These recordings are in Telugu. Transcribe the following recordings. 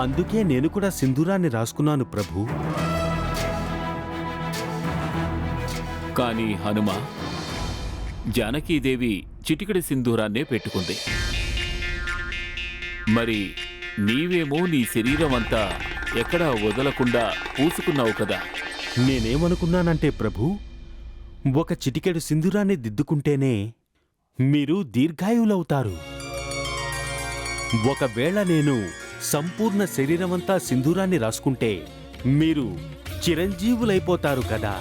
అందుకే నేను కూడా సింధూరాన్ని రాసుకున్నాను ప్రభు. కానీ హనుమ, జానకీదేవి చిటికెడి సింధూరాన్నే పెట్టుకుంది. మరి నీవేమో నీ శరీరం అంతా ఎక్కడా వదలకుండా పూసుకున్నావు కదా. నేనేమనుకున్నానంటే ప్రభు, ఒక చిటికెడు సింధూరాన్ని దిద్దుకుంటేనే మీరు దీర్ఘాయువులవుతారు. ఒకవేళ నేను సంపూర్ణ శరీరమంతా సింధూరాన్ని రాసుకుంటే మీరు చిరంజీవులైపోతారు కదా.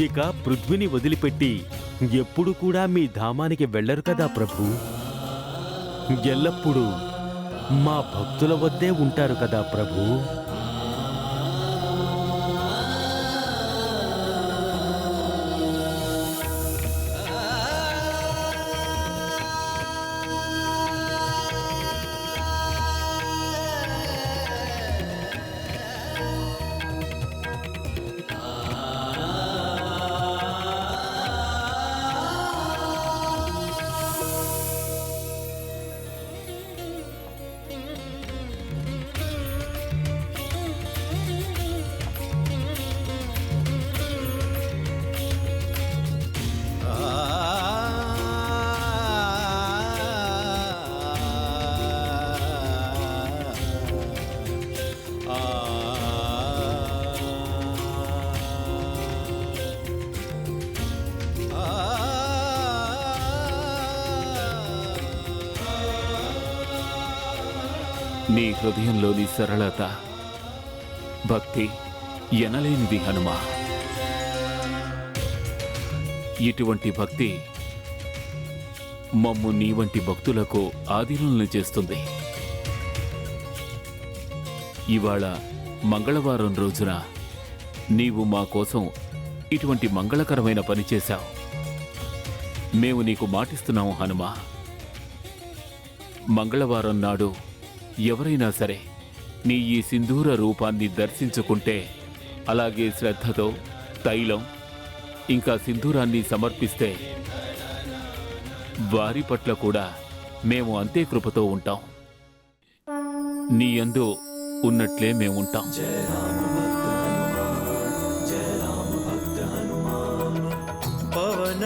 ఇక పృథ్వీని వదిలిపెట్టి ఎప్పుడు కూడా మీ ధామానికి వెళ్లరు కదా ప్రభు. ఎల్లప్పుడూ మా భక్తుల వద్దే ఉంటారు కదా ప్రభు. నీ హృదయంలోని సరళత, భక్తి ఎనలేనిది హనుమ. ఇటువంటి భక్తి మమ్ము నీ వంటి భక్తులకు ఆధీనులను చేస్తుంది. ఇవాళ మంగళవారం రోజున నీవు మా కోసం ఇటువంటి మంగళకరమైన పని చేశావు. మేము నీకు మాటిస్తున్నాము హనుమ. మంగళవారం నాడు ఎవరైనా సరే నీ ఈ సింధూర రూపాన్ని దర్శించుకుంటే, అలాగే శ్రద్ధతో తైలం ఇంకా సింధూరాన్ని సమర్పిస్తే వారి పట్ల కూడా మేము అంతే కృపతో ఉంటాం. నీ యందు ఉన్నట్లే మేముంటాం. పవన